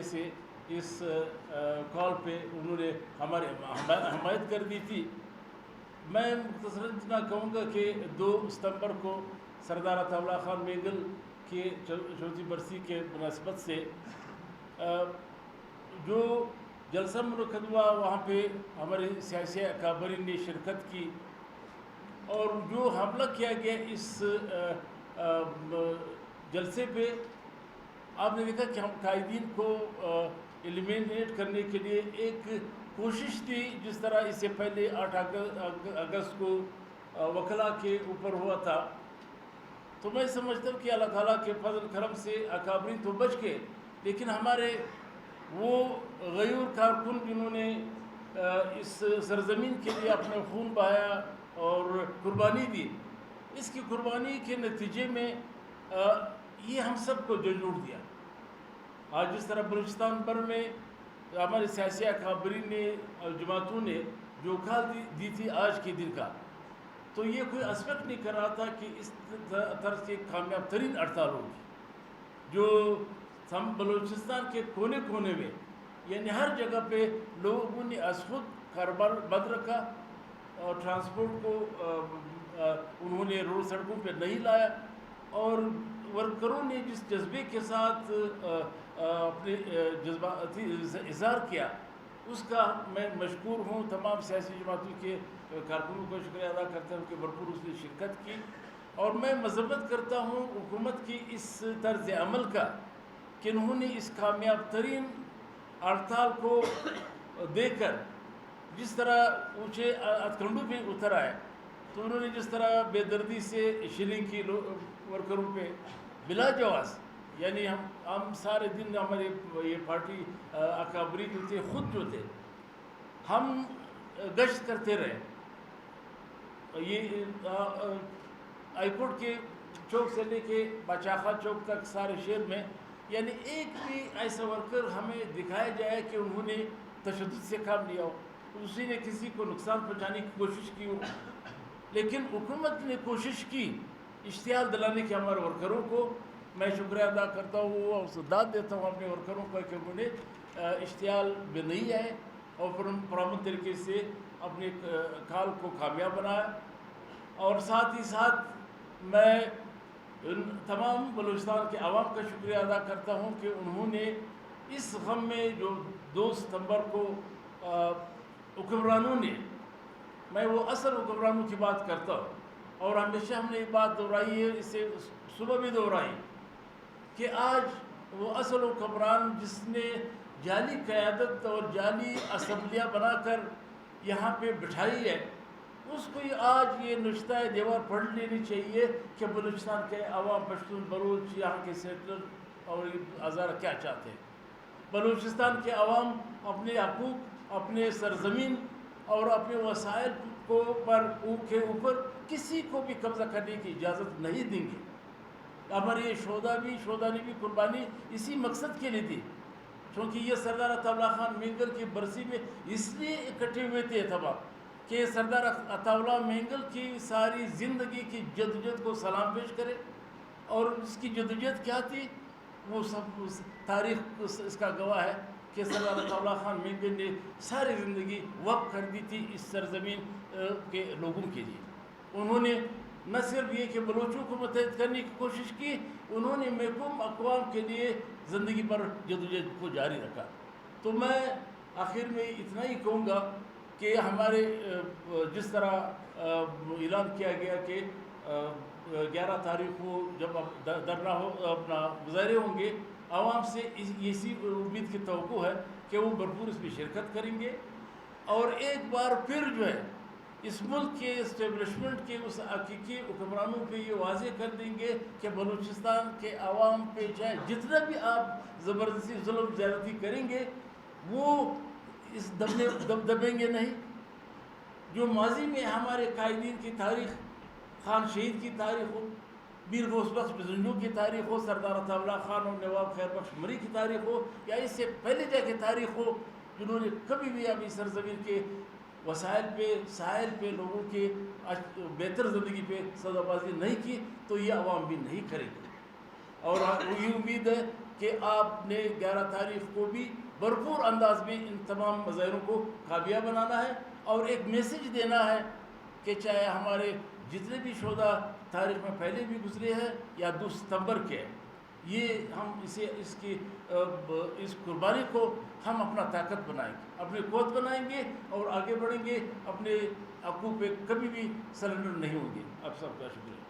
سے اس کال پہ انہوں نے ہماری حمایت کر دی تھی۔ میں مختصراً اتنا کہوں گا کہ 2 ستمبر کو سردار عطا اللہ خان مینگل کے 34ویں برسی کے مناسبت سے جو جلسہ منعقد ہوا، وہاں پہ ہمارے سیاسی اکابرین نے شرکت کی، اور جو حملہ کیا گیا اس جلسے پہ، آپ نے دیکھا کہ ہم قائدین کو ایلیمینیٹ کرنے کے لیے ایک کوشش تھی، جس طرح اس سے پہلے 8 اگست کو وکلا کے اوپر ہوا تھا۔ تو میں سمجھتا ہوں کہ اللہ تعالیٰ کے فضل کرم سے اکابرین تو بچ گئے، لیکن ہمارے وہ غیور کارکن جنہوں نے اس سرزمین کے لیے اپنا خون بہایا اور قربانی دی، اس کی قربانی کے نتیجے میں یہ ہم سب کو جھنجھوڑ دیا۔ آج جس طرح بلوچستان بھر میں ہمارے سیاسی اکابرین نے اور جماعتوں نے جو کال دی تھی آج کے دن کا، تو یہ کوئی ایکسپیکٹ نہیں کر رہا تھا کہ اس طرح کی کامیاب ترین ہڑتال ہوگی، جو ہم بلوچستان کے کونے کونے میں، یعنی ہر جگہ پہ لوگوں نے از خود کاروبار بند رکھا، اور ٹرانسپورٹ کو انہوں نے روڈ سڑکوں پہ نہیں لایا، اور ورکروں نے جس جذبے کے ساتھ اپنے جذباتی اظہار کیا، اس کا میں مشکور ہوں۔ تمام سیاسی جماعتوں کے کارکنوں کو شکریہ ادا کرتا ہوں کہ بھرپور اس نے شرکت کی، اور میں مذمت کرتا ہوں حکومت کی اس طرز عمل کا کہ انہوں نے اس کامیاب ترین ہڑتال کو دے کر جس طرح اونچے ہتھکنڈوں پہ اتر آئے، تو انہوں نے جس طرح بے دردی سے شیلنگ کی ورکروں پہ بلا جواز، یعنی ہم سارے دن ہمارے یہ پارٹی اکابرین جو تھے، خود جو تھے، ہم گشت کرتے رہے، یہ ہائی کورٹ کے چوک سے لے کے باچاخا چوک تک سارے شہر میں، یعنی ایک بھی ایسا ورکر ہمیں دکھایا جائے کہ انہوں نے تشدد سے کام لیا ہو، اسی نے کسی کو نقصان پہنچانے کی کوشش کی ہو، لیکن حکومت نے کوشش کی اشتعال دلانے کے ہمارے ورکروں کو۔ میں شکریہ ادا کرتا ہوں اور داد دیتا ہوں اپنے ورکروں کو کہ انہوں نے اشتعال میں نہیں آئے اور پرامن طریقے سے اپنے کال کو کامیاب بنایا۔ اور ساتھ ہی ساتھ میں تمام بلوچستان کے عوام کا شکریہ ادا کرتا ہوں کہ انہوں نے اس غم میں جو 2 ستمبر کو حکمرانوں نے، میں وہ اصل حکمرانوں کی بات کرتا ہوں، اور ہمیشہ ہم نے یہ بات دہرائی ہے، اسے صبح بھی دہرائی، کہ آج وہ اصل حکمران جس نے جعلی قیادت اور جعلی اسمبلیاں بنا کر یہاں پہ بٹھائی ہے، اس کو آج یہ نشتہ دیوار پڑھ لینی چاہیے کہ بلوچستان کے عوام، پشتون، بلوچ، یہاں کے سیٹلر اور ہزارہ کیا چاہتے ہیں۔ بلوچستان کے عوام اپنے حقوق، اپنے سرزمین اور اپنے وسائل کے اوپر کسی کو بھی قبضہ کرنے کی اجازت نہیں دیں گے۔ ہمارے یہ شہداء نے بھی قربانی اسی مقصد کے لیے دی، کیونکہ یہ سردار عطا اللہ خان مینگل کی برسی میں اس لیے اکٹھے ہوئے تھے تمام، کہ سردار عطا اللہ مینگل کی ساری زندگی کی جدوجہد کو سلام پیش کرے، اور اس کی جدوجہد کیا تھی وہ سب تاریخ اس کا گواہ ہے کہ سردار عطا اللہ خان مینگل نے ساری زندگی وقف کر دی تھی اس سرزمین کے لوگوں کے لیے۔ انہوں نے نہ صرف یہ کہ بلوچوں کو متحد کرنے کی کوشش کی، انہوں نے محکوم اقوام کے لیے زندگی پر جدوجہد کو جاری رکھا۔ تو میں آخر میں اتنا ہی کہوں گا کہ ہمارے جس طرح اعلان کیا گیا کہ 11 تاریخ کو جب دھرنا اپنا مظاہرے ہوں گے، عوام سے اسی امید کی توقع ہے کہ وہ بھرپور اس میں شرکت کریں گے، اور ایک بار پھر جو ہے اس ملک کے اسٹیبلشمنٹ کے اس حقیقی حکمرانوں پہ یہ واضح کر دیں گے کہ بلوچستان کے عوام پہ چاہے جتنا بھی آپ زبردستی ظلم زیادتی کریں گے، وہ اس دبیں گے نہیں۔ جو ماضی میں ہمارے قائدین کی تاریخ، خان شہید کی تاریخ ہو، میر غوث بخش بزنجو کی تاریخ ہو، سردار عطا اللہ خان اور نواب خیر بخش مری کی تاریخ ہو، یا اس سے پہلے جا کے تاریخ ہو، جنہوں نے کبھی بھی اپنی سرزمین کے وسائل پہ، ساحل پہ لوگوں کے بہتر زندگی پہ سودا بازی نہیں کی، تو یہ عوام بھی نہیں کرے گی۔ اور یہ امید ہے کہ آپ نے 11 تاریخ کو بھی بھرپور انداز میں ان تمام مظاہروں کو کامیاب بنانا ہے اور ایک میسیج دینا ہے کہ چاہے ہمارے جتنے بھی شہداء تاریخ میں پہلے بھی گزرے ہیں یا 2 ستمبر کے، یہ ہم اس قربانی کو ہم اپنا طاقت بنائیں گے، اپنی قوت بنائیں گے اور آگے بڑھیں گے، اپنے حقوق پہ کبھی بھی سرنڈر نہیں ہوں گے۔ آپ سب کا شکریہ۔